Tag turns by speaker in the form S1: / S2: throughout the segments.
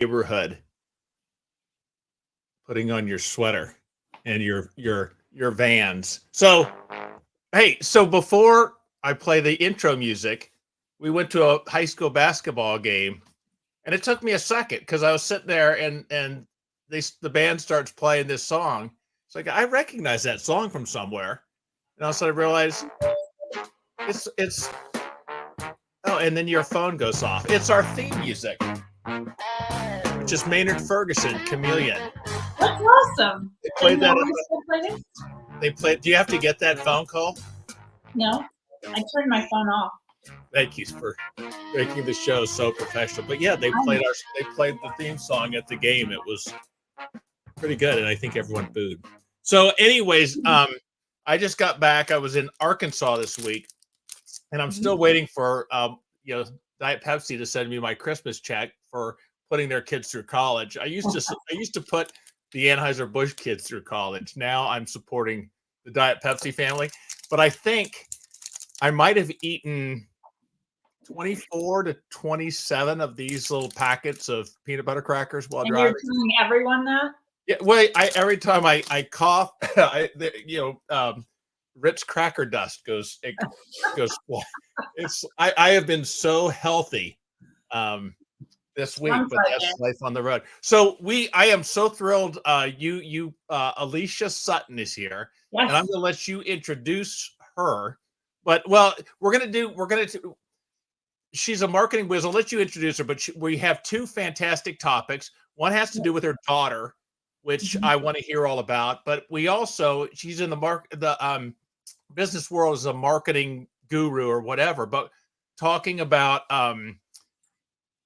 S1: neighborhood putting on your sweater and your Vans. So, hey, so before I play the intro music, we went to a high school basketball game, and it took me a second because I was sitting there and the band starts playing this song. It's like I recognize that song from somewhere, and all of a sudden I realize it's oh, and then your phone goes off. It's our theme music, which is Maynard Ferguson, Chameleon.
S2: That's awesome.
S1: They played that.
S2: Played
S1: They played. Do you have to get that phone call?
S2: No, I turned my phone off.
S1: Thank you for making the show so professional. But yeah, they played the theme song at the game. It was pretty good, and I think everyone booed. So, anyways, I just got back. I was in Arkansas this week, and I'm still waiting for Diet Pepsi to send me my Christmas check for putting their kids through college. I used to put the Anheuser-Busch kids through college. Now I'm supporting the Diet Pepsi family, but I think I might have eaten 24 to 27 of these little packets of peanut butter crackers while driving.
S2: You're telling everyone that?
S1: Yeah. Well, every time I cough, Ritz cracker dust goes. I have been so healthy this week, but that's life on the road. So I am so thrilled. Alicia Sutton is here, yes. And I'm going to let you introduce her. But we're going to. She's a marketing whiz. I'll let you introduce her. But we have two fantastic topics. One has to do with her daughter, which I want to hear all about. But she's in the business world as a marketing guru or whatever. But talking about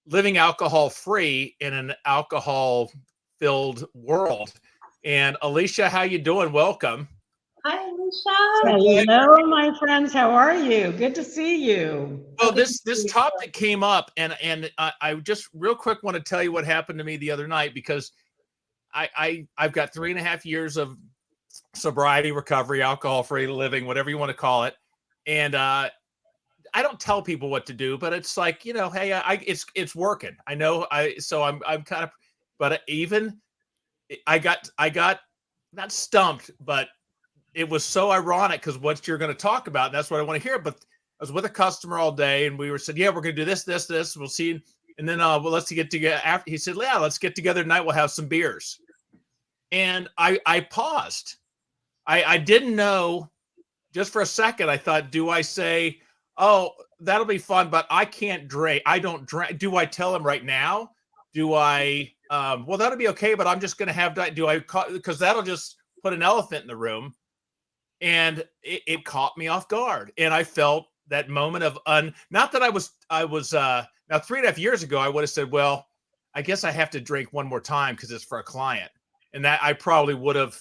S1: living alcohol free in an alcohol filled world. And Alicia, how you doing? Welcome.
S2: Hi, Alicia.
S3: Hello, my friends. How are you? Good to see you.
S1: Well, this topic came up, and I just real quick want to tell you what happened to me the other night, because I've got 3.5 years of sobriety, recovery, alcohol-free living, whatever you want to call it, and I don't tell people what to do, but it's like, hey, it's working. I know. I'm kind of, but even I got not stumped, but it was so ironic because what you're going to talk about, and that's what I want to hear. But I was with a customer all day, and we said, yeah, we're going to do this. We'll see. And then, let's get together. After he said, yeah, let's get together tonight. We'll have some beers. And I paused. I didn't know. Just for a second, I thought, do I say, oh, that'll be fun, but I can't drink. I don't drink. Do I tell him right now? Do I? Well, that'll be okay, but I'm just going to have. Do I? Because that'll just put an elephant in the room. And it caught me off guard, and I felt that moment of not that I was now 3.5 years ago I would have said, well, I guess I have to drink one more time because it's for a client, and that I probably would have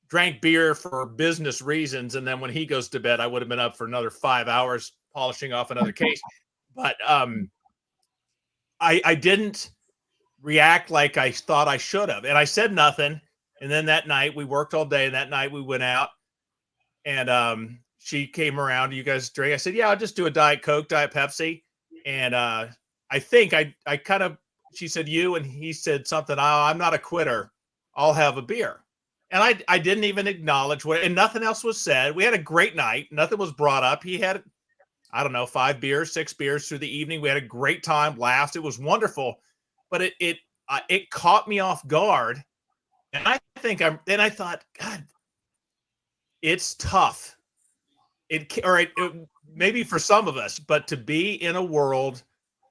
S1: drank beer for business reasons, and then when he goes to bed I would have been up for another 5 hours polishing off another case. But I didn't react like I thought I should have, and I said nothing. And then that night we worked all day, and that night we went out. And she came around. You guys drink? I said, yeah, I'll just do a Diet Coke, Diet Pepsi. And I think I kind of, she said, you, and he said something, oh, I'm not a quitter. I'll have a beer. And I didn't even acknowledge what, and nothing else was said. We had a great night. Nothing was brought up. He had, I don't know, 5 beers, 6 beers through the evening. We had a great time, laughed. It was wonderful. But it caught me off guard. And I thought, God, it's tough. Maybe for some of us, but to be in a world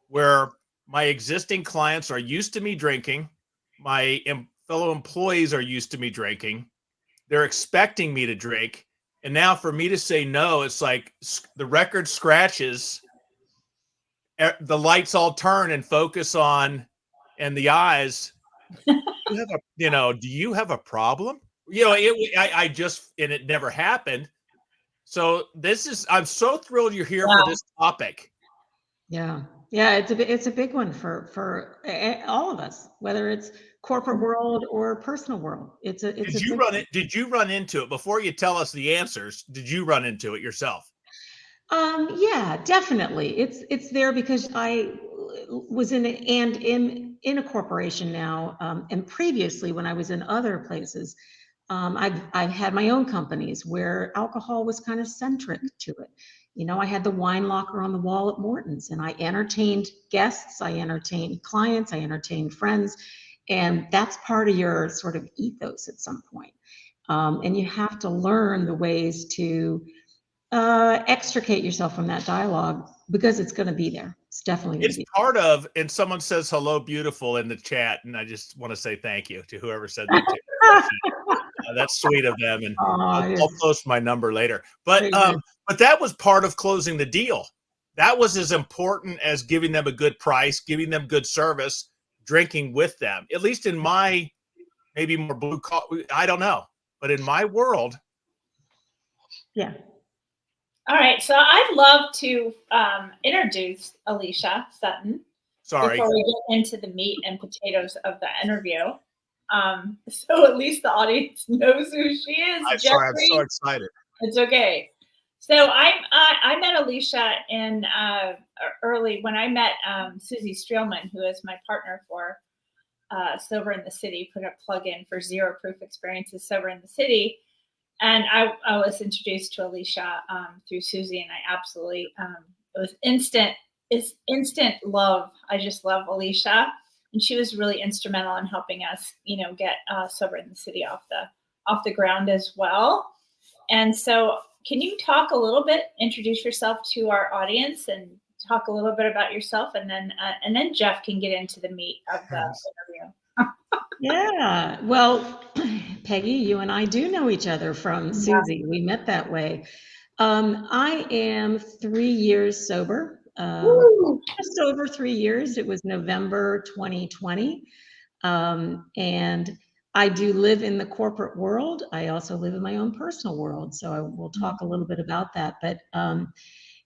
S1: where my existing clients are used to me drinking, my fellow employees are used to me drinking, they're expecting me to drink, and now for me to say no, it's like the record scratches, the lights all turn and focus on, and the eyes. Do you have a problem? And it never happened. So I'm so thrilled you're here for this topic.
S3: Yeah. It's a big one for all of us, whether it's corporate world or personal world. Did
S1: you run into it before you tell us the answers? Did you run into it yourself?
S3: Yeah, definitely. It's there because I was in in a corporation now, and previously when I was in other places, I've had my own companies where alcohol was kind of centric to it. You know, I had the wine locker on the wall at Morton's, and I entertained guests, I entertained clients, I entertained friends, and that's part of your sort of ethos at some point. And you have to learn the ways to extricate yourself from that dialogue, because it's going to be there. It's definitely going to
S1: It's
S3: be
S1: part of, and someone says hello, beautiful in the chat, and I just want to say thank you to whoever said that. That's sweet of them, and I'll post my number later. But that was part of closing the deal. That was as important as giving them a good price, giving them good service, drinking with them. At least in my maybe more blue collar, I don't know, but in my world,
S3: Yeah.
S2: All right, so I'd love to introduce Alicia Sutton.
S1: Sorry.
S2: Before we get into the meat and potatoes of the interview. So at least the audience knows who she is.
S1: I'm sorry, I'm so excited.
S2: It's okay. So I met Alicia in early when I met Susie Streelman, who is my partner for Sober in the City, put a plug in for Zero Proof Experiences Sober in the City. And I was introduced to Alicia through Susie, and I absolutely, it was instant. It's instant love. I just love Alicia, and she was really instrumental in helping us, you know, get Sober in the City off the ground as well. And so, can you talk a little bit, introduce yourself to our audience, and talk a little bit about yourself, and then Jeff can get into the meat of the interview.
S3: Yeah. Well, Peggy, you and I do know each other from Susie. We met that way. I am 3 years sober. Just over 3 years. It was November 2020. And I do live in the corporate world. I also live in my own personal world. So I will talk a little bit about that. But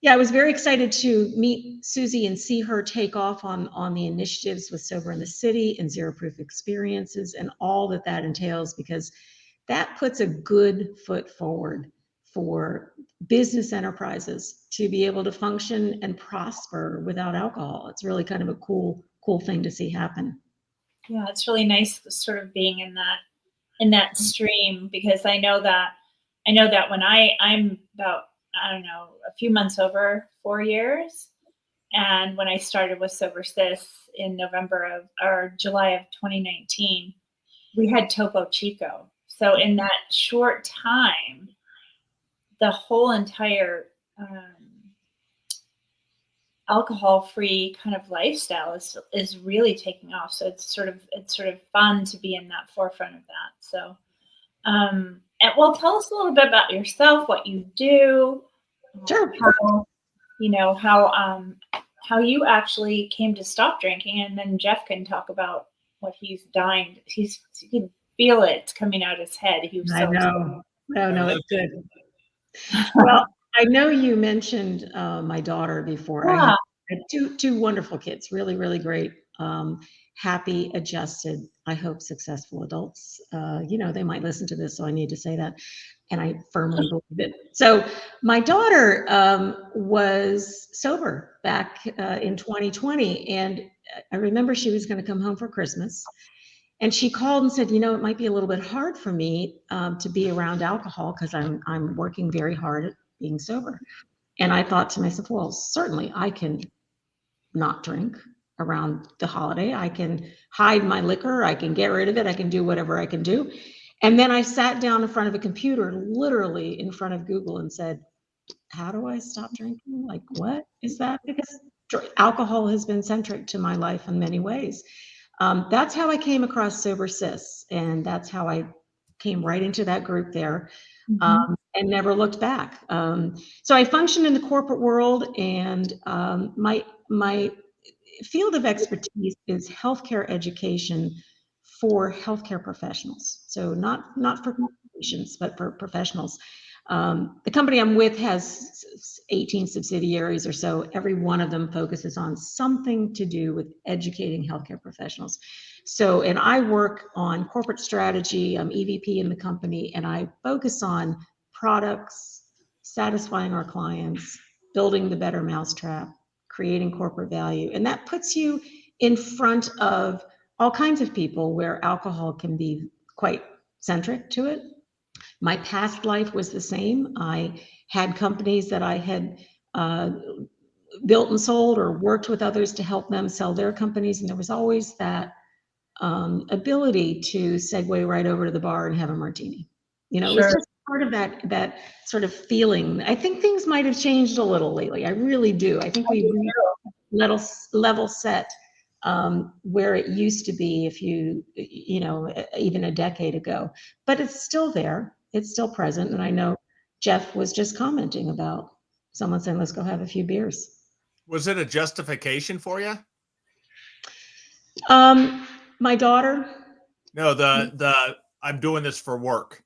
S3: yeah, I was very excited to meet Susie and see her take off on the initiatives with Sober in the City and Zero Proof Experiences and all that entails, because that puts a good foot forward for business enterprises to be able to function and prosper without alcohol. It's really kind of a cool thing to see happen.
S2: Yeah, it's really nice sort of being in that stream, because I know that when I'm about, I don't know, a few months over 4 years. And when I started with Sober Sis in July of 2019, we had Topo Chico. So in that short time, the whole entire alcohol-free kind of lifestyle is really taking off. So it's sort of fun to be in that forefront of that. So, and well, tell us a little bit about yourself, what you do.
S3: Sure.
S2: How you actually came to stop drinking, and then Jeff can talk about what he's dying. You can feel it coming out his head.
S3: I know. No, it's good. Well, I know you mentioned my daughter before.
S2: Yeah.
S3: I had two wonderful kids, really, really great, happy, adjusted, I hope successful adults. They might listen to this, so I need to say that. And I firmly believe it. So my daughter was sober back in 2020. And I remember she was going to come home for Christmas. And she called and said, it might be a little bit hard for me to be around alcohol because I'm working very hard at being sober. And I thought to myself, well, certainly I can not drink around the holiday. I can hide my liquor. I can get rid of it. I can do whatever I can do. And then I sat down in front of a computer, literally in front of Google, and said, how do I stop drinking? Like, what is that? Because alcohol has been centric to my life in many ways. That's how I came across Sober Sis, and that's how I came right into that group there, and never looked back. So I function in the corporate world, and my field of expertise is healthcare education for healthcare professionals. So not for patients, but for professionals. The company I'm with has 18 subsidiaries or so. Every one of them focuses on something to do with educating healthcare professionals. So, and I work on corporate strategy. I'm EVP in the company, and I focus on products, satisfying our clients, building the better mousetrap, creating corporate value. And that puts you in front of all kinds of people where alcohol can be quite centric to it. My past life was the same. I had companies that I had built and sold or worked with others to help them sell their companies. And there was always that ability to segue right over to the bar and have a martini. You know, it was just part of that sort of feeling. I think things might have changed a little lately. I really do. I think we level set where it used to be if you know, even a decade ago. But it's still there. It's still present. And I know Jeff was just commenting about someone saying, let's go have a few beers.
S1: Was it a justification for you?
S3: My daughter.
S1: No, I'm doing this for work.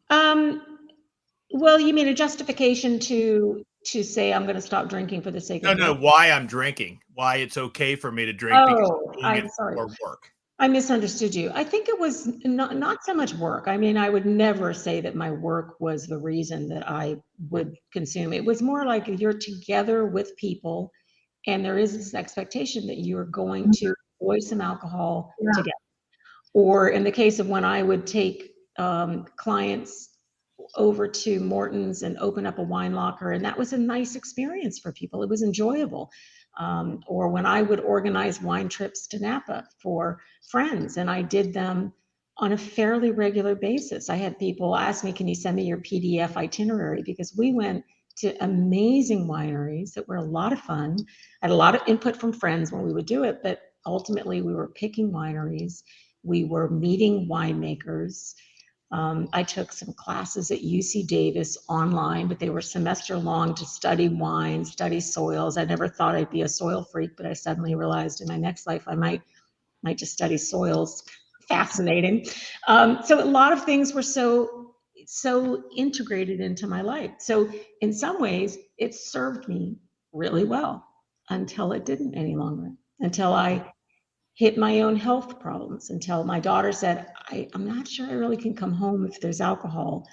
S3: Well, you mean a justification to say I'm going to stop drinking for the sake of
S1: No, why I'm drinking, why it's okay for me to drink because
S3: I'm sorry.
S1: For work.
S3: I misunderstood you. I think it was not so much work. I mean, I would never say that my work was the reason that I would consume. It was more like you're together with people and there is this expectation that you're going to enjoy some alcohol together. Or in the case of when I would take clients over to Morton's and open up a wine locker, and that was a nice experience for people. It was enjoyable. Or when I would organize wine trips to Napa for friends, and I did them on a fairly regular basis. I had people ask me, can you send me your PDF itinerary? Because we went to amazing wineries that were a lot of fun. I had a lot of input from friends when we would do it, but ultimately we were picking wineries. We were meeting winemakers. I took some classes at UC Davis online, but they were semester long to study wine, study soils. I never thought I'd be a soil freak, but I suddenly realized in my next life I might just study soils. Fascinating. So a lot of things were so integrated into my life. So in some ways, it served me really well until it didn't any longer, until I hit my own health problems, until my daughter said, I'm not sure I really can come home if there's alcohol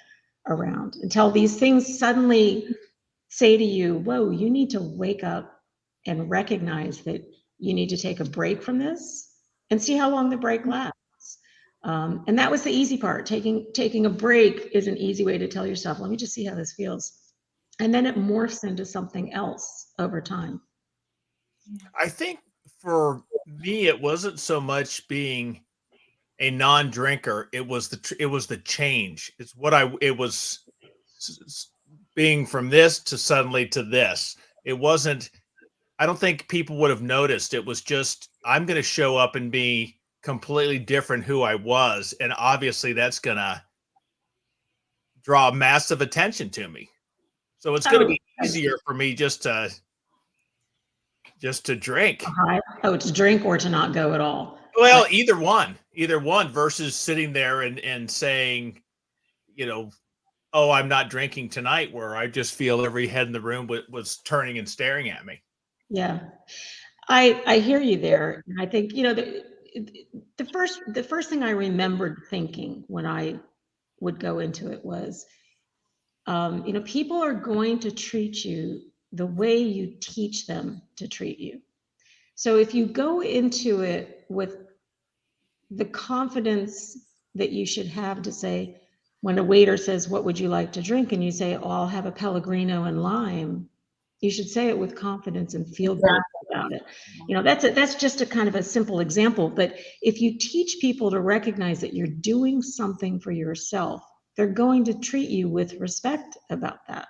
S3: around, until these things suddenly say to you, whoa, you need to wake up and recognize that you need to take a break from this and see how long the break lasts. And that was the easy part. Taking a break is an easy way to tell yourself, let me just see how this feels. And then it morphs into something else over time.
S1: I think for me, it wasn't so much being a non-drinker. It was the change. It was being from this to suddenly to this. It wasn't, I don't think people would have noticed. It was just, I'm going to show up and be completely different who I was. And obviously that's going to draw massive attention to me. So it's going to be easier for me just to drink.
S3: To drink or to not go at all.
S1: Well, either one versus sitting there and saying, you know, oh, I'm not drinking tonight, where I just feel every head in the room was turning and staring at me.
S3: Yeah, I hear you there. And I think, you know, the first thing I remembered thinking when I would go into it was, you know, people are going to treat you the way you teach them to treat you. So if you go into it with the confidence that you should have to say, when a waiter says, what would you like to drink? And you say, oh, I'll have a Pellegrino and lime. You should say it with confidence and feel good about it. You know, that's just a kind of a simple example. But if you teach people to recognize that you're doing something for yourself, they're going to treat you with respect about that.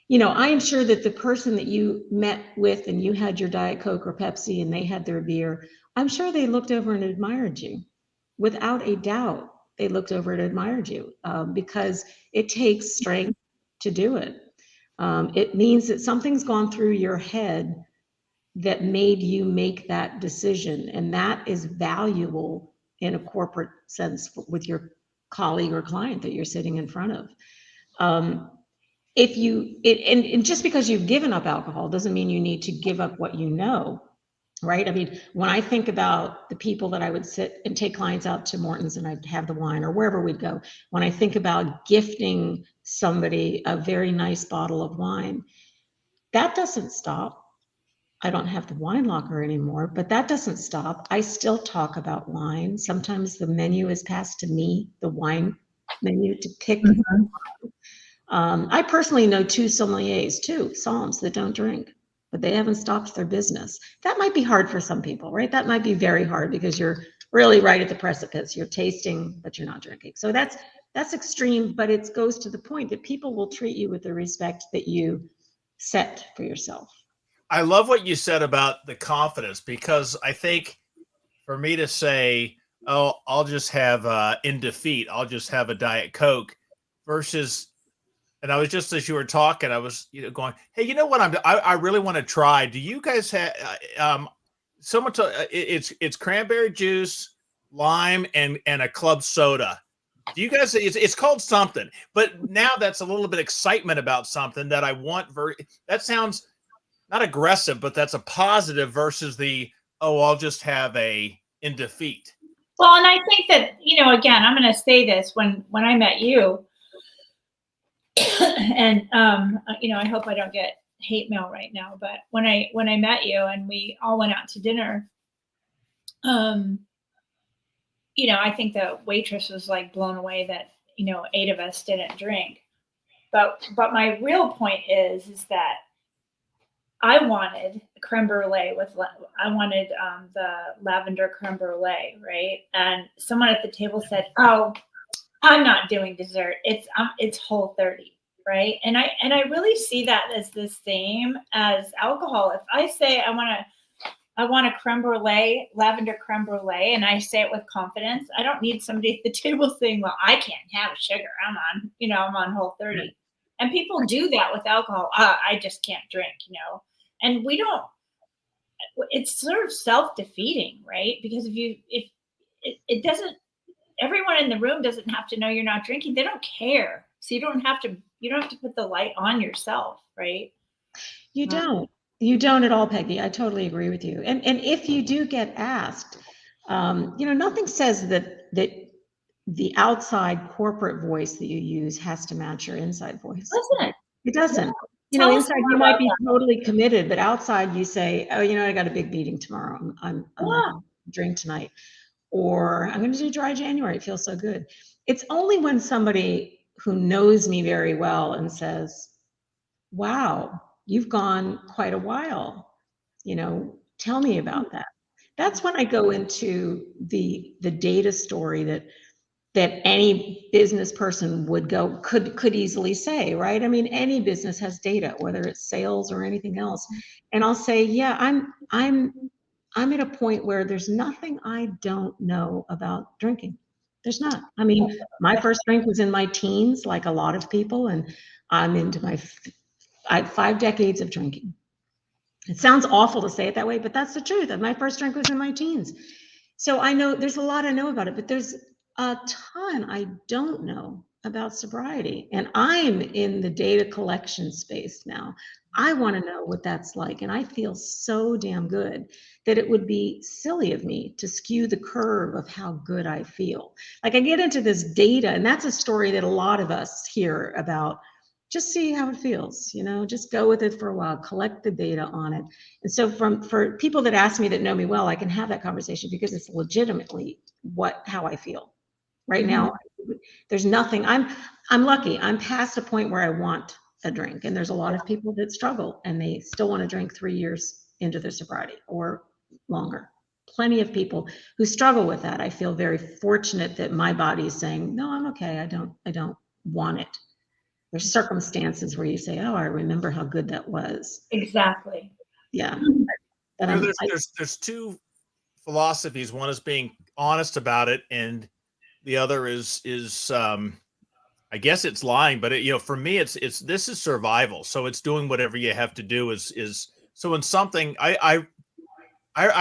S3: You know, I am sure that the person that you met with and you had your Diet Coke or Pepsi and they had their beer, I'm sure they looked over and admired you. Without a doubt, they looked over and admired you because it takes strength to do it. It means that something's gone through your head that made you make that decision. And that is valuable in a corporate sense with your colleague or client that you're sitting in front of. And just because you've given up alcohol doesn't mean you need to give up what you know, right? I mean, when I think about the people that I would sit and take clients out to Morton's and I'd have the wine or wherever we'd go, when I think about gifting somebody a very nice bottle of wine, that doesn't stop. I don't have the wine locker anymore, but that doesn't stop. I still talk about wine. Sometimes the menu is passed to me, the wine menu to pick.
S2: Mhm.
S3: I personally know two sommeliers, two Psalms that don't drink, but they haven't stopped their business. That might be hard for some people, right? That might be very hard because you're really right at the precipice. You're tasting, but you're not drinking. So that's extreme, but it goes to the point that people will treat you with the respect that you set for yourself.
S1: I love what you said about the confidence, because I think for me to say, "Oh, I'll just have in defeat, I'll just have a Diet Coke," versus, and I was just, as you were talking, I was going, "Hey, you know what? I really want to try. Do you guys have someone to? It's cranberry juice, lime, and a club soda. Do you guys? It's called something, but now that's a little bit excitement about something that I want. That sounds not aggressive, but that's a positive versus the, oh, I'll just have a in defeat.
S2: Well, and I think that, again, I'm going to say this when I met you, and I hope I don't get hate mail right now, but when I met you and we all went out to dinner, um, I think the waitress was like blown away that, 8 of us didn't drink. But my real point is that I wanted creme brulee I wanted the lavender creme brulee, right? And someone at the table said, "Oh, I'm not doing dessert. It's Whole30, right?" And I really see that as the same as alcohol. If I say I want a creme brulee, lavender creme brulee, and I say it with confidence, I don't need somebody at the table saying, "Well, I can't have sugar. I'm on Whole30." And people do that with alcohol. I just can't drink. And we don't. It's sort of self-defeating, right? Because if it doesn't, everyone in the room doesn't have to know you're not drinking. They don't care. So you don't have to put the light on yourself, right?
S3: You don't. You don't at all, Peggy. I totally agree with you. And if you do get asked, nothing says that the outside corporate voice that you use has to match your inside voice.
S2: Listen,
S3: It doesn't.
S2: Tell us
S3: Inside
S2: more
S3: you might
S2: about
S3: be
S2: that.
S3: totally committed, but outside you say, "Oh, I got a big meeting tomorrow. I'm not
S2: Yeah.
S3: going to drink tonight," or "I'm going to do dry January. It feels so good." It's only when somebody who knows me very well and says, "Wow, you've gone quite a while. Tell me about that." That's when I go into the data story that any business person could easily say, right? I mean, any business has data, whether it's sales or anything else. And I'll say, yeah, I'm at a point where there's nothing I don't know about drinking. There's not. I mean, my first drink was in my teens, like a lot of people, and I'm into I have 5 decades of drinking. It sounds awful to say it that way, but that's the truth. My first drink was in my teens. So I know there's a lot I know about it, but there's a ton I don't know about sobriety. And I'm in the data collection space now. I want to know what that's like. And I feel so damn good that it would be silly of me to skew the curve of how good I feel. Like I get into this data, and that's a story that a lot of us hear about. Just see how it feels, just go with it for a while, collect the data on it. And so for people that ask me that know me well, I can have that conversation because it's legitimately how I feel right now. There's nothing. I'm lucky. I'm past a point where I want a drink, and there's a lot of people that struggle and they still want to drink 3 years into their sobriety or longer. Plenty of people who struggle with that. I feel very fortunate that my body is saying, "No, I'm okay. I don't want it." There's circumstances where you say, "Oh, I remember how good that was."
S2: Exactly.
S3: Yeah.
S1: There's two philosophies. One is being honest about it, and the other is I guess it's lying, but for me, it's this is survival. So it's doing whatever you have to do. Is so in something I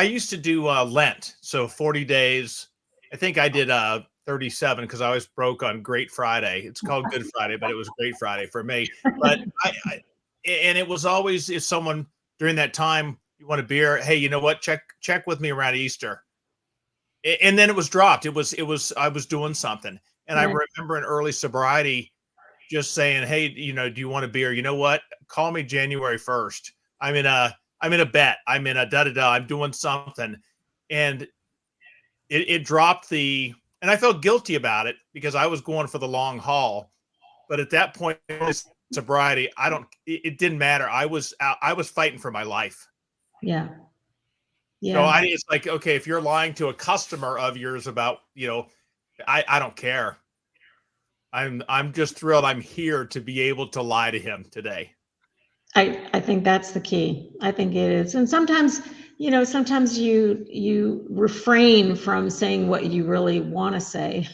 S1: used to do Lent, so 40 days. I think I did 37 because I was broke on Great Friday. It's called Good Friday, but it was Great Friday for me. But and it was always, if someone during that time, you want a beer, hey, you know what? Check with me around Easter. And then it was dropped. It was I was doing something. And I remember in early sobriety just saying, hey, do you want a beer? You know what? Call me January 1st. I'm in I'm in a bet. I'm in a da-da-da. I'm doing something. And it dropped and I felt guilty about it because I was going for the long haul. But at that point in sobriety, it didn't matter. I was fighting for my life.
S3: Yeah.
S1: So
S3: Yeah.
S1: it's like, okay, if you're lying to a customer of yours about, I don't care. I'm just thrilled I'm here to be able to lie to him today.
S3: I think that's the key. I think it is. And sometimes, sometimes you refrain from saying what you really want to say,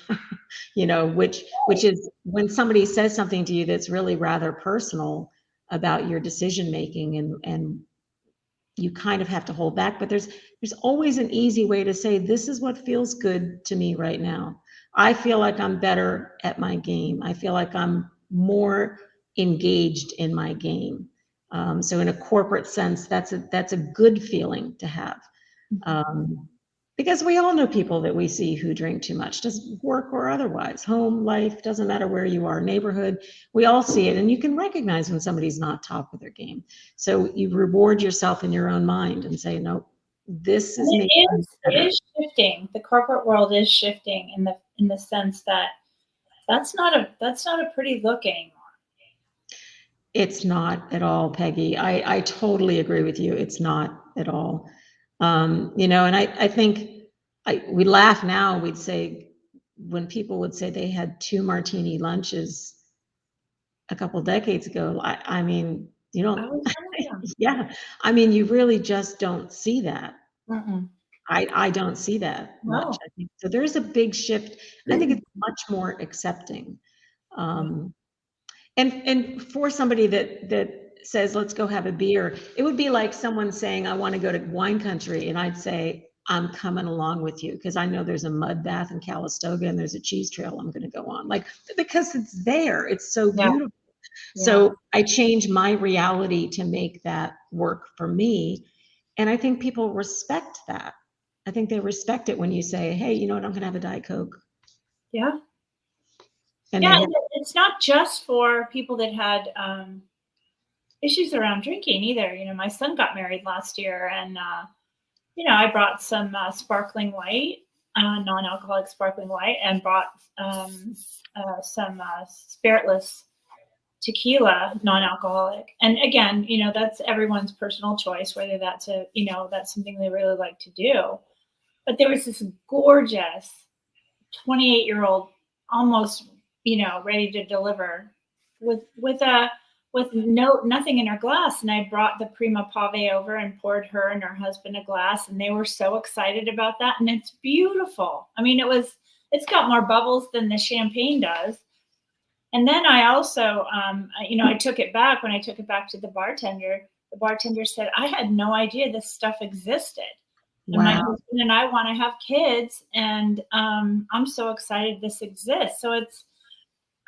S3: which is when somebody says something to you that's really rather personal about your decision making, and you kind of have to hold back. But there's always an easy way to say, this is what feels good to me right now. I feel like I'm better at my game. I feel like I'm more engaged in my game. So in a corporate sense, that's a good feeling to have. Because we all know people that we see who drink too much, just work or otherwise, home, life, doesn't matter where you are, neighborhood, we all see it. And you can recognize when somebody's not top of their game. So you reward yourself in your own mind and say, no, this is making me better.
S2: It is shifting. The corporate world is shifting in the sense that that's not a pretty look anymore.
S3: It's not at all, Peggy. I totally agree with you. It's not at all. And I think we laugh now, we'd say, when people would say they had 2 martini lunches a couple decades ago, I mean, you don't, yeah, I mean, you really just don't see that. I don't see that much. I think so. There's a big shift. I think it's much more accepting. And for somebody that says, let's go have a beer, it would be like someone saying, I want to go to wine country. And I'd say, I'm coming along with you because I know there's a mud bath in Calistoga and there's a cheese trail I'm going to go on. Like, because it's there. It's so beautiful. Yeah. So I change my reality to make that work for me. And I think people respect that. I think they respect it when you say, hey, you know what, I'm going to have a Diet Coke.
S2: Yeah. And yeah, it's not just for people that had issues around drinking either. My son got married last year, and I brought some sparkling white, non-alcoholic sparkling white, and brought some spiritless tequila, non-alcoholic. And again, that's everyone's personal choice, whether that's that's something they really like to do. But there was this gorgeous 28-year-old, almost ready to deliver, with nothing in her glass. And I brought the Prima Pave over and poured her and her husband a glass, and they were so excited about that. And it's beautiful. I mean, it's got more bubbles than the champagne does. And then I also, I took it back. When I took it back to the bartender said, I had no idea this stuff existed. And my husband and I want to have kids, and I'm so excited this exists. So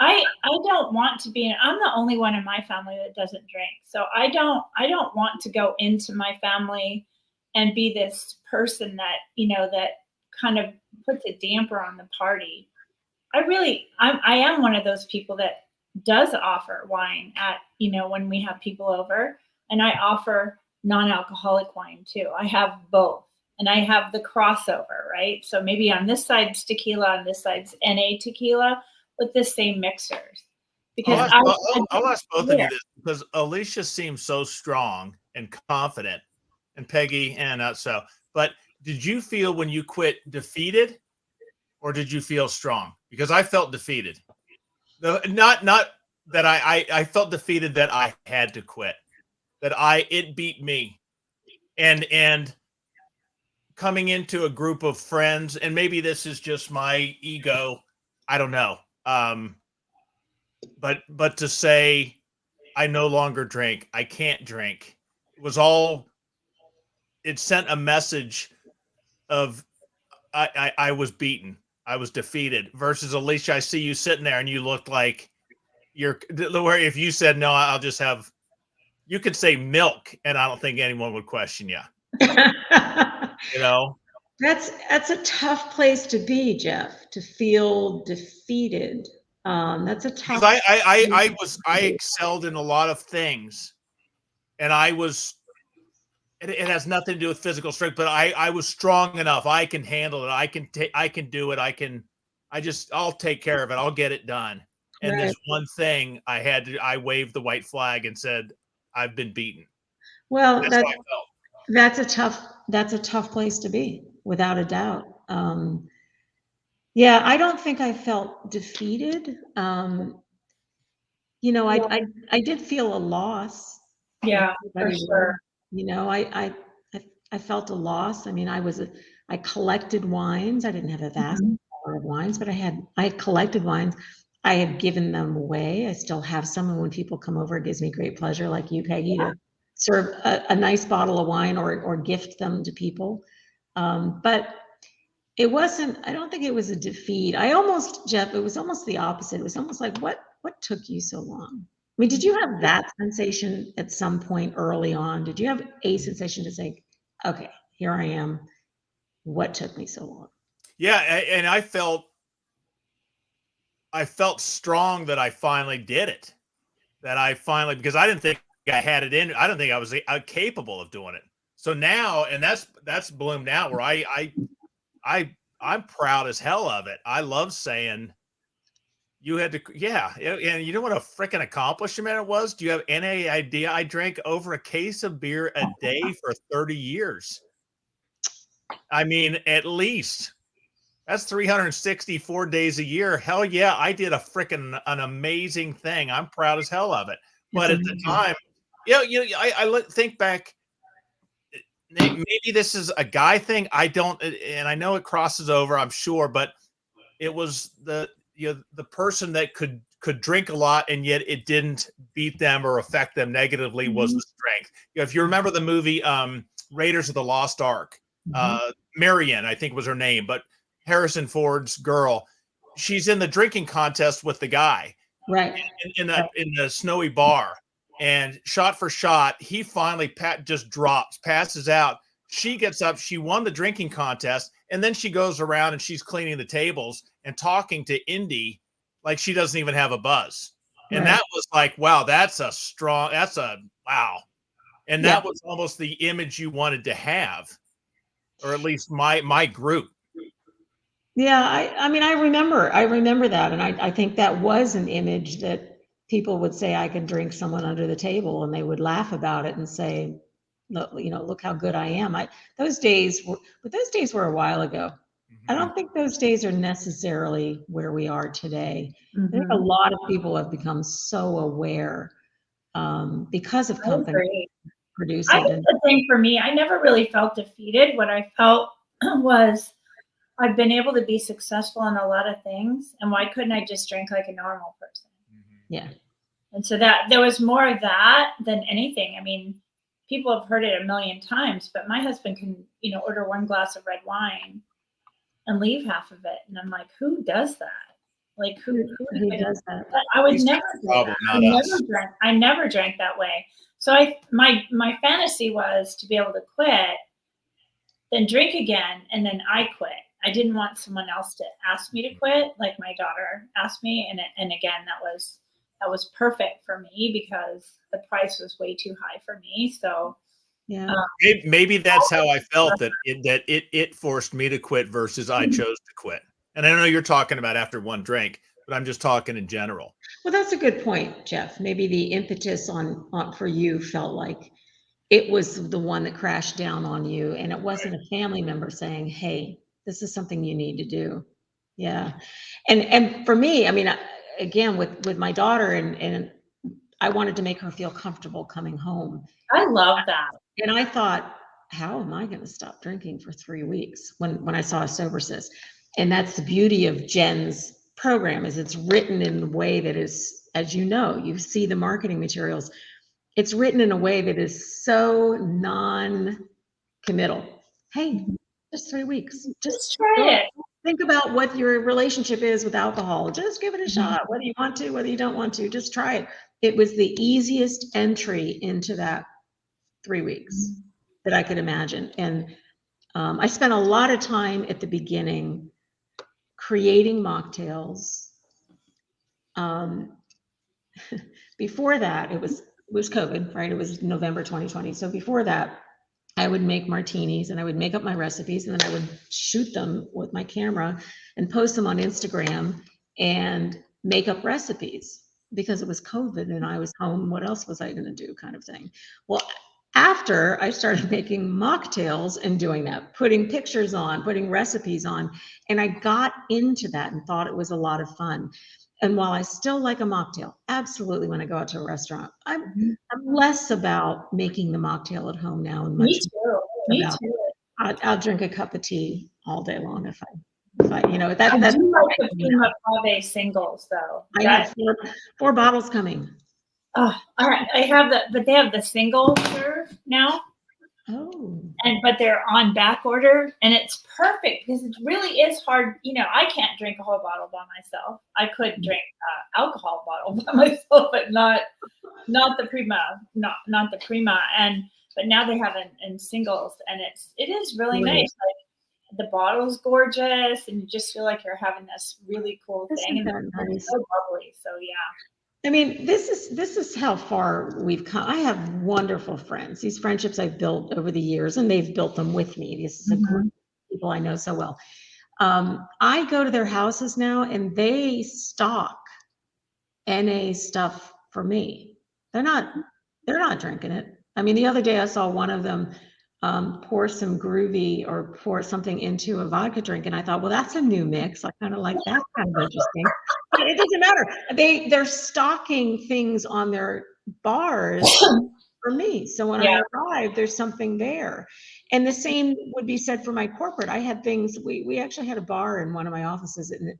S2: I don't want to be. I'm the only one in my family that doesn't drink. So I don't want to go into my family and be this person that that kind of puts a damper on the party. I am one of those people that does offer wine at when we have people over, and I offer non-alcoholic wine too. I have both. And I have the crossover, right? So maybe on this side's tequila, on this side's NA tequila, with the same mixers. Because
S1: I'll ask both of you this, because Alicia seems so strong and confident, and Peggy, and but did you feel when you quit defeated, or did you feel strong? Because I felt defeated. Not that I felt defeated that I had to quit, that it beat me, and coming into a group of friends, and maybe this is just my ego, I don't know. But to say I no longer drink, I can't drink, it sent a message of I was beaten, I was defeated. Versus Alicia, I see you sitting there and you looked like where if you said no, I'll just have, you could say milk, and I don't think anyone would question you.
S3: That's a tough place to be, Jeff, to feel defeated. That's a tough.
S1: Because I excelled in a lot of things, and I was it has nothing to do with physical strength, but I was strong enough. I can handle it. I can do it. I'll take care of it. I'll get it done. And
S3: Right.
S1: this one thing I waved the white flag and said, I've been beaten.
S3: Well,
S1: That's how I felt.
S3: that's a tough place to be, without a doubt. Yeah, I don't think I felt defeated. You know, I did feel a loss.
S2: Yeah, for
S3: Everybody would.
S2: sure.
S3: You know, I felt a loss. I mean, I collected wines. I didn't have a vast
S2: Mhm.
S3: number of wines, but I collected wines. I had given them away. I still have some, and when people come over, it gives me great pleasure, like you, Peggy, to serve a nice bottle of wine or gift them to people. But it wasn't, I don't think it was a defeat. Jeff, it was almost the opposite. It was almost like, what took you so long? I mean, did you have that sensation at some point early on? Did you have a sensation to say, okay, here I am. What took me so long?
S1: Yeah, and I felt strong that I finally did it. Because I didn't think I had it in. I don't think I was capable of doing it. So now, and that's bloomed out where I'm proud as hell of it. I love saying you had to, yeah. And you know what a freaking accomplishment it was? Do you have any idea? I drank over a case of beer a day for 30 years. I mean, at least that's 364 days a year. Hell yeah, I did an amazing thing. I'm proud as hell of it. But at the time, I think back. Maybe this is a guy thing. I don't, and I know it crosses over. I'm sure, but it was the person that could drink a lot and yet it didn't beat them or affect them negatively was the strength. If you remember the movie Raiders of the Lost Ark, Marion, I think was her name, but Harrison Ford's girl, she's in the drinking contest with the guy,
S3: right,
S1: in the snowy bar, and shot for shot, he finally just drops, passes out. She gets up, she won the drinking contest, and then she goes around and she's cleaning the tables and talking to Indy like she doesn't even have a buzz. And that was like, wow, that's a wow. And that was almost the image you wanted to have, or at least my group.
S3: Yeah, I mean, I remember that. And I think that was an image that people would say, I can drink someone under the table, and they would laugh about it and say, look, look how good I am. Those days were a while ago. I don't think those days are necessarily where we are today. I think a lot of people have become so aware because of companies produce
S2: I
S3: it.
S2: think the thing for me, I never really felt defeated. What I felt was I've been able to be successful in a lot of things, and why couldn't I just drink like a normal person?
S3: Yeah.
S2: And so that there was more of that than anything. I mean, people have heard it a million times, but my husband can, order one glass of red wine and leave half of it. And I'm like, who does that? Like who
S3: does that?
S2: But I would never do that. I never drank that way. So my fantasy was to be able to quit, then drink again, and then I quit. I didn't want someone else to ask me to quit, like my daughter asked me, and again, that was perfect for me because the price was way too high for me. So
S3: yeah,
S1: maybe that's how I felt, that it forced me to quit versus I chose to quit. And I know you're talking about after one drink, but I'm just talking in general.
S3: Well, that's a good point, Jeff. Maybe the impetus on for you felt like it was the one that crashed down on you, and it wasn't a family member saying, hey, this is something you need to do. Yeah. And for me, I mean, again, with my daughter, and I wanted to make her feel comfortable coming home.
S2: I love that.
S3: And I thought, how am I going to stop drinking for 3 weeks when I saw a sober sis? And that's the beauty of Jen's program, is it's written in a way that is, as you see the marketing materials, it's written in a way that is so non-committal. Hey, just 3 weeks.
S2: Just try it.
S3: Think about what your relationship is with alcohol. Just give it a shot, whether you want to, whether you don't want to. Just try it. It was the easiest entry into that 3 weeks that I could imagine. And I spent a lot of time at the beginning creating mocktails. Before that, it was COVID, right? It was November 2020. So before that, I would make martinis and I would make up my recipes and then I would shoot them with my camera and post them on Instagram and make up recipes because it was COVID and I was home. What else was I going to do, kind of thing? Well, after I started making mocktails and doing that, putting pictures on, putting recipes on, and I got into that and thought it was a lot of fun. And while I still like a mocktail, absolutely, when I go out to a restaurant, I'm less about making the mocktail at home now and much
S2: Me too. Me
S3: about,
S2: too.
S3: I'll drink a cup of tea all day long if I, you know,
S2: I
S3: that's,
S2: do like the Prima Pave singles though.
S3: I have four bottles coming.
S2: Oh, all right. But they have the single serve now.
S3: Oh.
S2: But they're on back order, and it's perfect because it really is hard. You know, I can't drink a whole bottle by myself. I could drink alcohol bottle by myself, but not the Prima, not the Prima. But now they have it in singles, and it is really nice. Like the bottle's gorgeous, and you just feel like you're having this really cool thing, and it's so bubbly. So yeah.
S3: I mean, this is how far we've come. I have wonderful friends. These friendships I've built over the years, and they've built them with me. This is a group of people I know so well. I go to their houses now, and they stock NA stuff for me. They're not drinking it. I mean, the other day I saw one of them pour some groovy or pour something into a vodka drink, and I thought, well, that's a new mix. I kind of like that, kind of interesting. But it doesn't matter. They're stocking things on their bars for me. So when I arrive, there's something there. And the same would be said for my corporate. I had things, we actually had a bar in one of my offices, and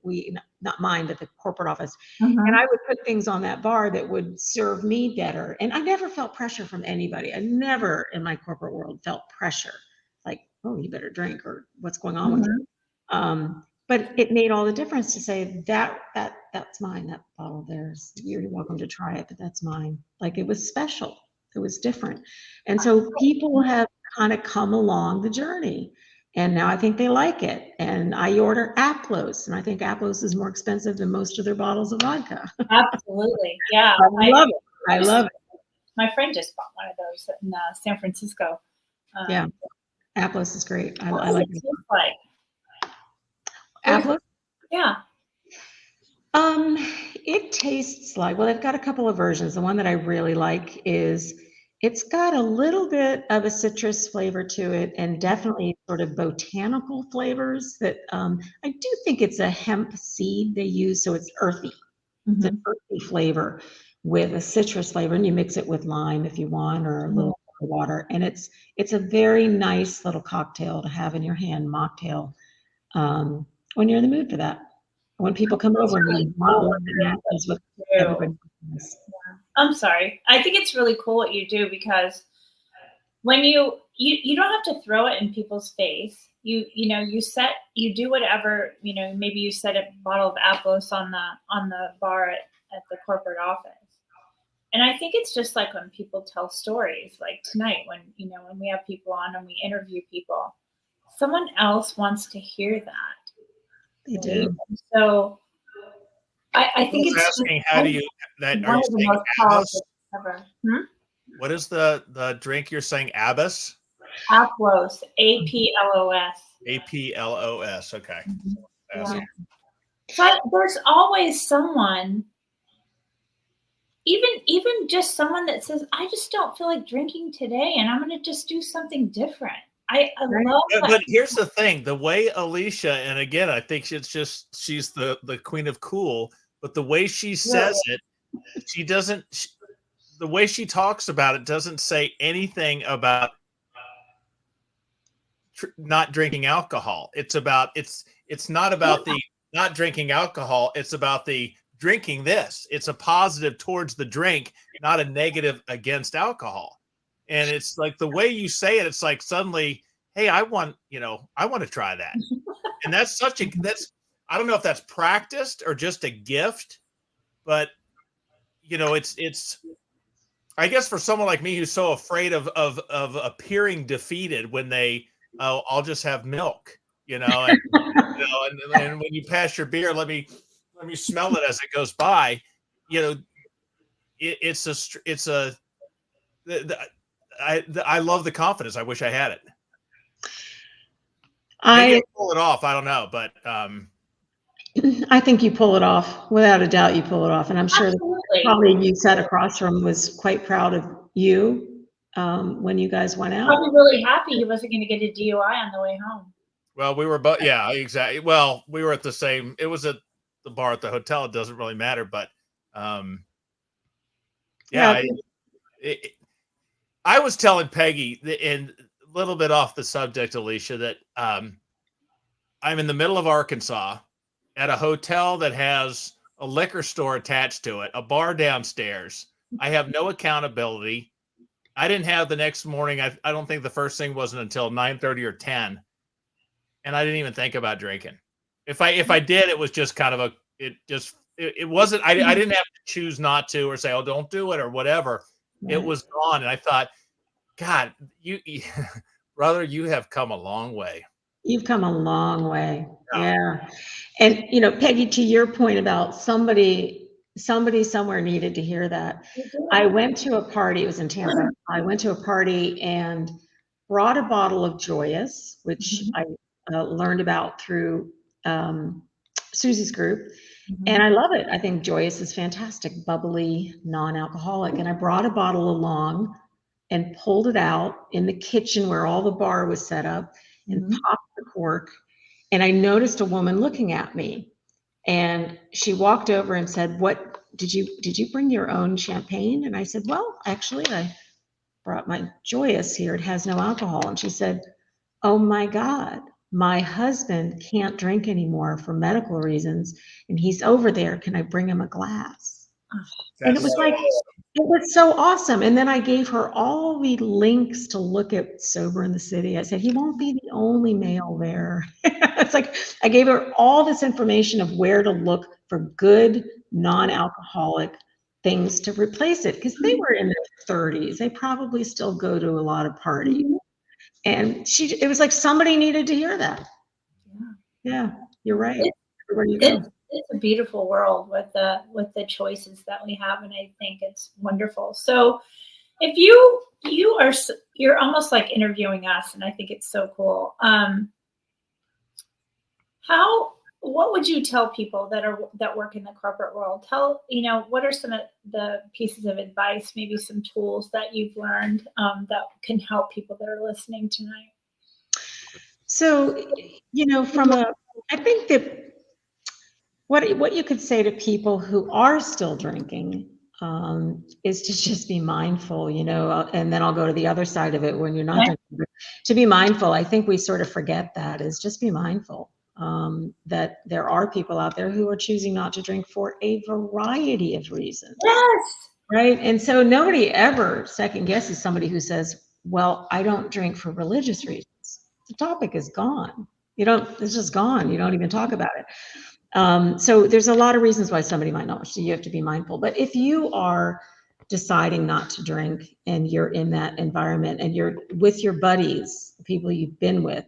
S3: not mine, but the corporate office. And I would put things on that bar that would serve me better. And I never felt pressure from anybody. I never in my corporate world felt pressure like, oh, you better drink, or what's going on with you. But it made all the difference to say that's mine, that bottle there's, you're welcome to try it, but that's mine. Like, it was special. It was different. And so people have kind of come along the journey, and now I think they like it. And I order Aplos, and I think Aplos is more expensive than most of their bottles of vodka.
S2: Absolutely. Yeah.
S3: I love it.
S2: My friend just bought one of those in San Francisco.
S3: Yeah. Aplos is great. I like it.
S2: Like?
S3: Aplos?
S2: Yeah.
S3: It tastes like, well, they've got a couple of versions. The one that I really like is, it's got a little bit of a citrus flavor to it, and definitely sort of botanical flavors that I do think it's a hemp seed they use, so it's earthy. It's an earthy flavor with a citrus flavor, and you mix it with lime if you want, or a little water, and it's a very nice little cocktail to have in your hand, mocktail, when you're in the mood for that. When people come over and you want one that matches with everybody else.
S2: I'm sorry. I think it's really cool what you do, because when you don't have to throw it in people's face. You do whatever, maybe you set a bottle of Aplos on the bar at the corporate office. And I think it's just like when people tell stories, like tonight, when we have people on and we interview people, someone else wants to hear that.
S3: They do.
S2: So I think it's
S1: asking, how do you that? Are you saying Abbas? What is the drink you're saying? Abbas?
S2: Aplos. APLOS.
S1: APLOS. Okay.
S2: Yeah. But there's always someone, even just someone that says, I just don't feel like drinking today, and I'm going to just do something different. I love that.
S1: But here's the thing, the way Alicia, and again, I think it's just, she's the queen of cool, but the way she says it, she doesn't, the way she talks about it doesn't say anything about not drinking alcohol. It's not about the not drinking alcohol. It's about the drinking this. It's a positive towards the drink, not a negative against alcohol. And it's like the way you say it, it's like suddenly, hey, I want to try that. And that's I don't know if that's practiced or just a gift, but it's I guess for someone like me who's so afraid of appearing defeated when I'll just have milk, and, and when you pass your beer, let me smell it as it goes by. I love the confidence. I wish I had it. Maybe I pull it off. I don't know, but
S3: I think you pull it off. Without a doubt, you pull it off. And I'm sure the colleague you sat across from was quite proud of you when you guys went out.
S2: Probably really happy he wasn't going to get a DUI on the way home.
S1: Well, we were both. Yeah, exactly. Well, we were at the same. It was at the bar at the hotel. It doesn't really matter, but yeah. I was telling Peggy, and a little bit off the subject, Alicia, that I'm in the middle of Arkansas at a hotel that has a liquor store attached to it, a bar downstairs. I have no accountability. I didn't have the next morning. I don't think the first thing wasn't until 9:30 or 10. And I didn't even think about drinking. If I did, it was just kind of it wasn't, I didn't have to choose not to or say, oh, don't do it or whatever. Right. It was gone. And I thought, God, you brother, you have come a long way.
S3: You've come a long way. Yeah. And, you know, Peggy, to your point about somebody somewhere needed to hear that. I went to a party, it was in Tampa. I went to a party and brought a bottle of Joyous, which I learned about through Susie's group. And I love it. I think Joyous is fantastic, bubbly, non-alcoholic. And I brought a bottle along and pulled it out in the kitchen where all the bar was set up and popped the cork. And I noticed a woman looking at me, and she walked over and said, "What did you bring your own champagne?" And I said, "Well, actually, I brought my Joyous here. It has no alcohol." And she said, "Oh my God, my husband can't drink anymore for medical reasons, and he's over there. Can I bring him a glass?" And it was like, it was so awesome. And then I gave her all the links to look at Sober in the City. I said, he won't be the only male there. It's like, I gave her all this information of where to look for good, non-alcoholic things to replace it. Because they were in their 30s. They probably still go to a lot of parties. And it was like somebody needed to hear that. Yeah, you're right. Where do you go?
S2: It's a beautiful world with the choices that we have, and I think it's wonderful. So if you're almost like interviewing us, and I think it's so cool. What would you tell people that work in the corporate world? What are some of the pieces of advice, maybe some tools that you've learned that can help people that are listening tonight?
S3: So, I think that what you could say to people who are still drinking is to just be mindful, and then I'll go to the other side of it when you're not drinking. To be mindful, I think we sort of forget that, is just be mindful that there are people out there who are choosing not to drink for a variety of reasons.
S2: Yes.
S3: Right. And so nobody ever second guesses somebody who says, well, I don't drink for religious reasons. The topic is gone. It's just gone. You don't even talk about it. So there's a lot of reasons why somebody might not. So you have to be mindful. But if you are deciding not to drink and you're in that environment and you're with your buddies, the people you've been with,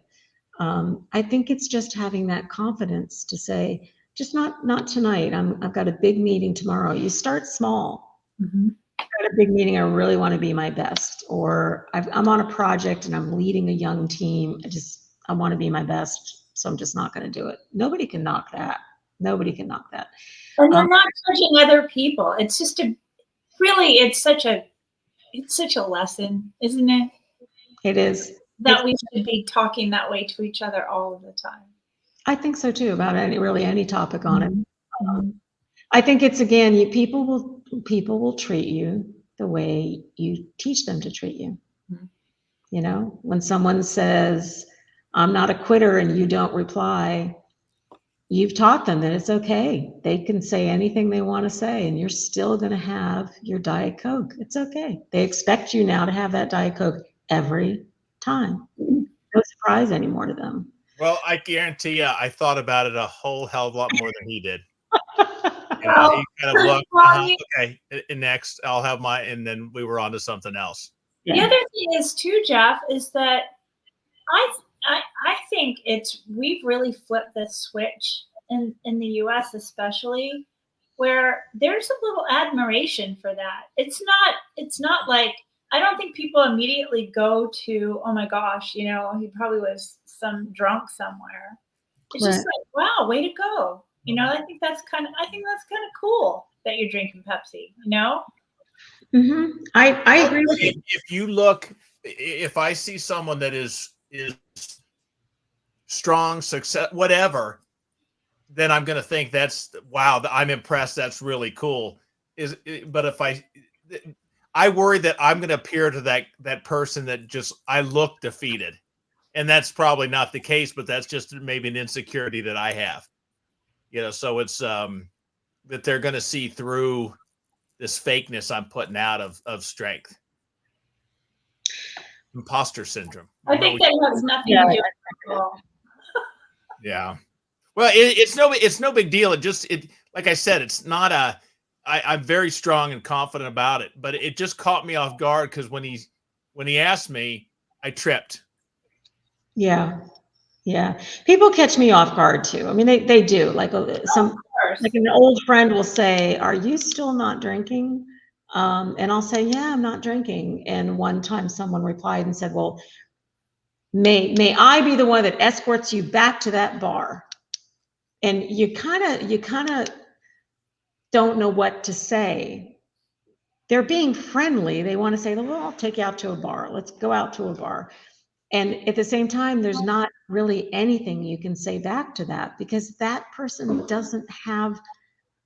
S3: I think it's just having that confidence to say, just not tonight. I've got a big meeting tomorrow. You start small. I've got a big meeting. I really want to be my best. Or I'm on a project and I'm leading a young team. I want to be my best. So I'm just not going to do it. Nobody can knock that. Nobody can knock that.
S2: And they're not judging other people. It's just it's such a lesson, isn't it?
S3: It is.
S2: That we should be talking that way to each other all of the time.
S3: I think so too, about any topic on it. I think it's, again, people will treat you the way you teach them to treat you. When someone says, I'm not a quitter, and you don't reply, you've taught them that it's okay. They can say anything they want to say, and you're still going to have your Diet Coke. It's okay. They expect you now to have that Diet Coke every time. No surprise anymore to them.
S1: Well, I guarantee you, I thought about it a whole hell of a lot more than he did. He kind of looked, okay, next I'll have my, and then we were on to something else.
S2: Yeah. The other thing is too, Jeff, is that I think we've really flipped the switch in the US, especially, where there's a little admiration for that. It's not like, I don't think people immediately go to, oh my gosh, you know, he probably was some drunk somewhere. It's just
S3: Right.
S2: like, wow, way to go. You know, I think that's kind of cool that you're drinking Pepsi, you know?
S3: I agree with you.
S1: If you look, if I see someone that is strong, success, whatever, then I'm going to think that's, wow, I'm impressed. That's really cool. But if I worry that I'm going to appear to that person that just, I look defeated, and that's probably not the case, but that's just maybe an insecurity that I have, you know. So it's that they're going to see through this fakeness I'm putting out of strength. Imposter syndrome.
S2: I think that has nothing to do with alcohol.
S1: Yeah. Well, it's no big deal. Like I said, it's not I'm very strong and confident about it, but it just caught me off guard because when he asked me, I tripped.
S3: Yeah. Yeah. People catch me off guard too. I mean, they do. Like like an old friend will say, "Are you still not drinking?" And I'll say, "Yeah, I'm not drinking." And one time someone replied and said, "Well, may I be the one that escorts you back to that bar?" And you kind of don't know what to say. They're being friendly. They want to say, "Well, I'll take you out to a bar. Let's go out to a bar." And at the same time, there's not really anything you can say back to that because that person doesn't have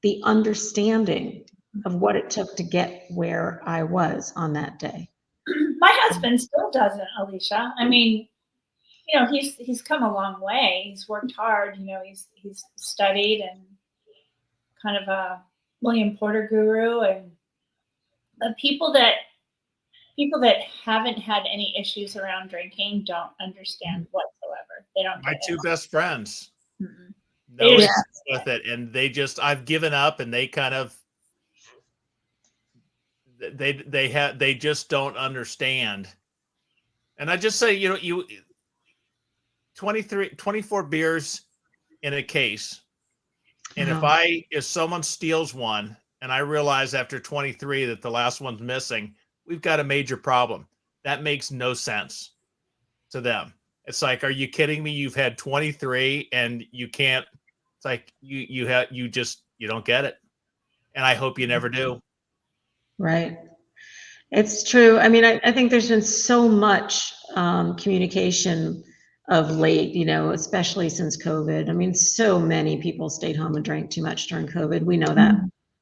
S3: the understanding of what it took to get where I was on that day.
S2: My husband still doesn't, Alicia. I mean, you know, he's come a long way. He's worked hard. You know, he's studied and kind of a William Porter guru, and the people that haven't had any issues around drinking don't understand whatsoever. They don't.
S1: My two best friends,
S2: Mm-mm.
S1: no
S2: They
S1: issues
S2: just-
S1: with it, and I've given up, and they kind of they just don't understand. And I just say, you know, you 24 beers in a case, and
S3: Wow.
S1: if someone steals one, and I realize after 23 that the last one's missing, we've got a major problem. That makes no sense to them. It's like, are you kidding me? You've had 23 and you can't. It's like you don't get it, and I hope you never do.
S3: Right. It's true. I mean, I think there's been so much communication of late, you know, especially since COVID. I mean, so many people stayed home and drank too much during COVID. We know that.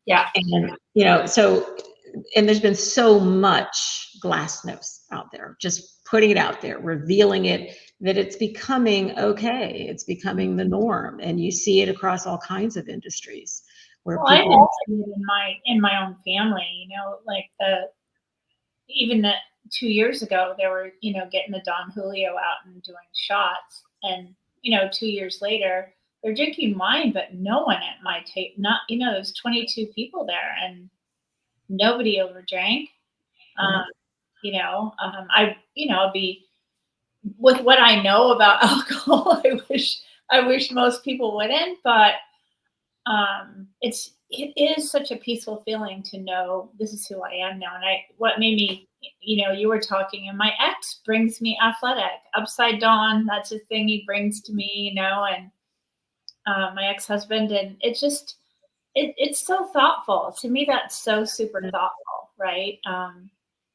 S2: Yeah.
S3: And, you know, and there's been so much glasnost out there, just putting it out there, revealing it, that it's becoming okay. It's becoming the norm. And you see it across all kinds of industries where
S2: Well, I've
S3: people.
S2: seen it in my own family. You know, like even that 2 years ago, they were, you know, getting the Don Julio out and doing shots. And, you know, 2 years later, they're drinking wine, but no one at my table, not, you know, there's 22 people there and nobody overdrank. You know, I'll be, with what I know about alcohol, I wish most people wouldn't, but it is such a peaceful feeling to know this is who I am now. And what made me, you know, you were talking, and my ex brings me athletic, upside down. That's the thing he brings to me, you know, and my ex-husband, and it's so thoughtful to me. That's so super thoughtful, right?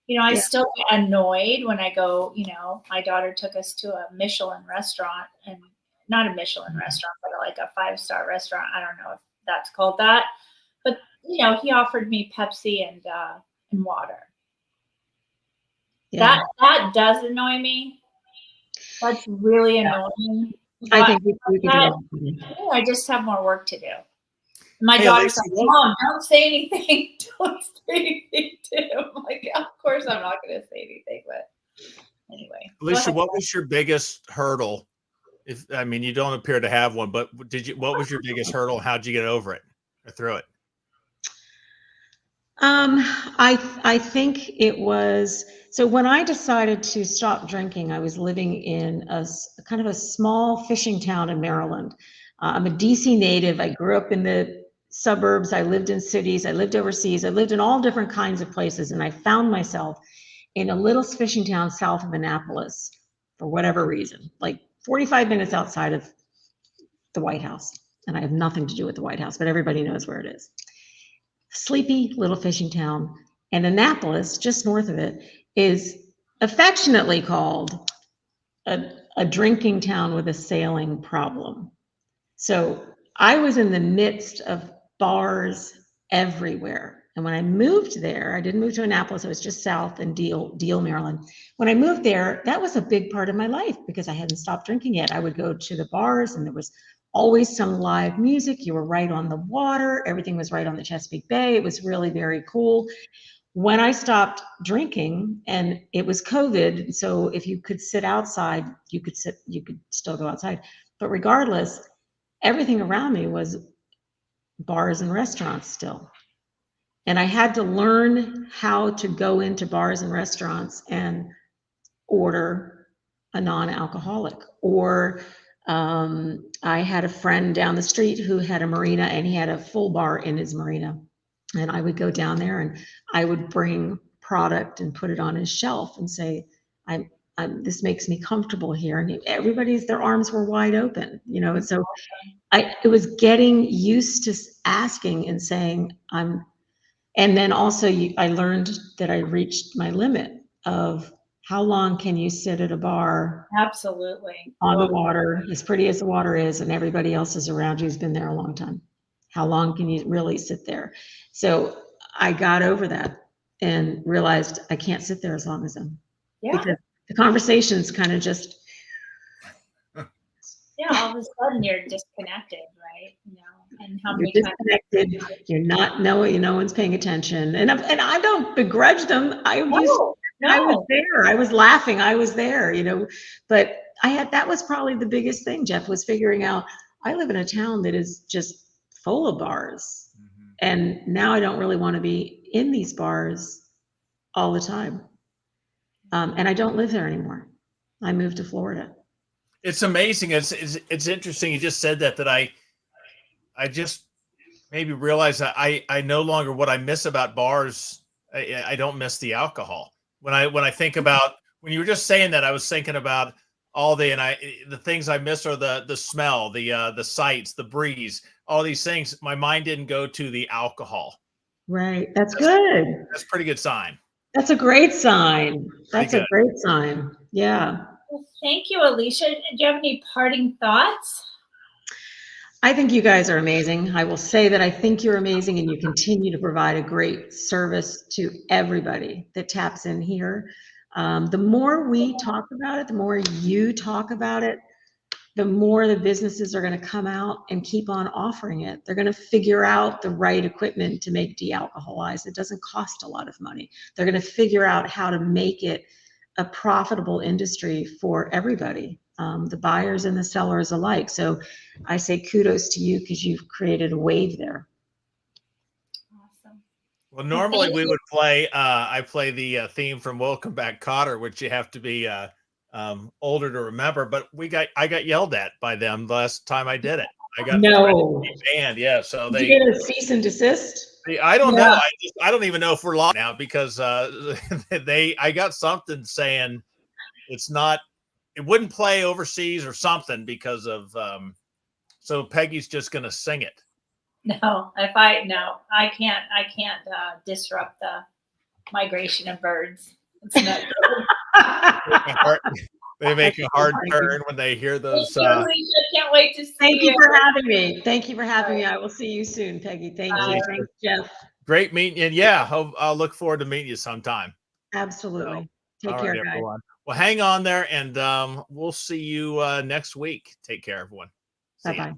S2: You know, I still get annoyed when I go, you know, my daughter took us to a Michelin restaurant, and not a Michelin restaurant, but like a 5-star restaurant. I don't know if that's called that, but you know, he offered me Pepsi and water.
S3: Yeah.
S2: That does annoy me. That's really annoying.
S3: I think we could do
S2: that. I just have more work to do. My
S1: Hey,
S2: daughter's
S1: Alicia,
S2: like, Mom, don't say anything. Don't say anything to him. I'm like, yeah, of course I'm not going to say anything, but anyway.
S1: Alicia, what was your biggest hurdle? I mean, you don't appear to have one, but what was your biggest hurdle? How'd you get over it or through it?
S3: I think it was, so when I decided to stop drinking, I was living in a kind of a small fishing town in Maryland. I'm a DC native. I grew up in the suburbs. I lived in cities. I lived overseas. I lived in all different kinds of places. And I found myself in a little fishing town south of Annapolis for whatever reason, like 45 minutes outside of the White House. And I have nothing to do with the White House, but everybody knows where it is. Sleepy little fishing town. And Annapolis, just north of it, is affectionately called a drinking town with a sailing problem. So I was in the midst of bars everywhere. And when I moved there, I didn't move to Annapolis, I was just south in Deal, Maryland. When I moved there, that was a big part of my life because I hadn't stopped drinking yet. I would go to the bars and there was always some live music. You were right on the water. Everything was right on the Chesapeake Bay. It was really very cool. When I stopped drinking, and it was COVID, so if you could sit outside, you could still go outside. But regardless, everything around me was bars and restaurants still. And I had to learn how to go into bars and restaurants and order a non-alcoholic. Or I had a friend down the street who had a marina, and he had a full bar in his marina. And I would go down there and I would bring product and put it on his shelf and say, this makes me comfortable here. And their arms were wide open, and so it was getting used to asking and saying, and then also I learned that I reached my limit of how long can you sit at a bar?
S2: Absolutely.
S3: On the water, as pretty as the water is, and everybody else is around you who's been there a long time. How long can you really sit there? So I got over that and realized I can't sit there as long as them.
S2: Yeah.
S3: Because the conversation's kind of just.
S2: Yeah, all of a sudden you're disconnected, right? And how many
S3: You're disconnected. You're not knowing. No one's paying attention, and I don't begrudge them. I was there. I was laughing. I was there. But that was probably the biggest thing, Jeff, was figuring out. I live in a town that is just full of bars, and now I don't really want to be in these bars all the time. And I don't live there anymore. I moved to Florida.
S1: It's amazing. It's interesting. You just said that I just maybe realized that I no longer, what I miss about bars, I don't miss the alcohol. When I think about, when you were just saying that, I was thinking about all the things I miss are the smell, the sights, the breeze, all these things. My mind didn't go to the alcohol.
S3: Right. That's good.
S1: That's a pretty good sign.
S3: That's a great sign. That's a great sign. Yeah.
S2: Well, thank you, Alicia. Do you have any parting thoughts?
S3: I think you guys are amazing. I will say that I think you're amazing, and you continue to provide a great service to everybody that taps in here. The more we talk about it, the more you talk about it, the more the businesses are going to come out and keep on offering it. They're going to figure out the right equipment to make de-alcoholized. It doesn't cost a lot of money. They're going to figure out how to make it a profitable industry for everybody, the buyers and the sellers alike. So I say kudos to you because you've created a wave there.
S2: Awesome.
S1: Well, normally we would play, I play the theme from Welcome Back, Kotter, which you have to be older to remember, but I got yelled at by them last time I did it. I got banned. Yeah. So
S3: Did you get a cease and desist?
S1: I don't know. I don't even know if we're locked now because I got something saying it wouldn't play overseas or something because of so Peggy's just gonna sing it.
S2: No, I can't disrupt the migration of birds. It's not
S1: they make a hard turn when they hear those.
S2: Can't wait to see you.
S3: Thank you for having me. Thank you for having me. I will see you soon, Peggy. Thank you. Thanks, Jeff.
S1: Great meeting you. And yeah, I'll look forward to meeting you sometime.
S3: Absolutely.
S1: So,
S3: Take care, guys.
S1: Everyone. Well, hang on there, and we'll see you next week. Take care, everyone.
S3: Bye-bye.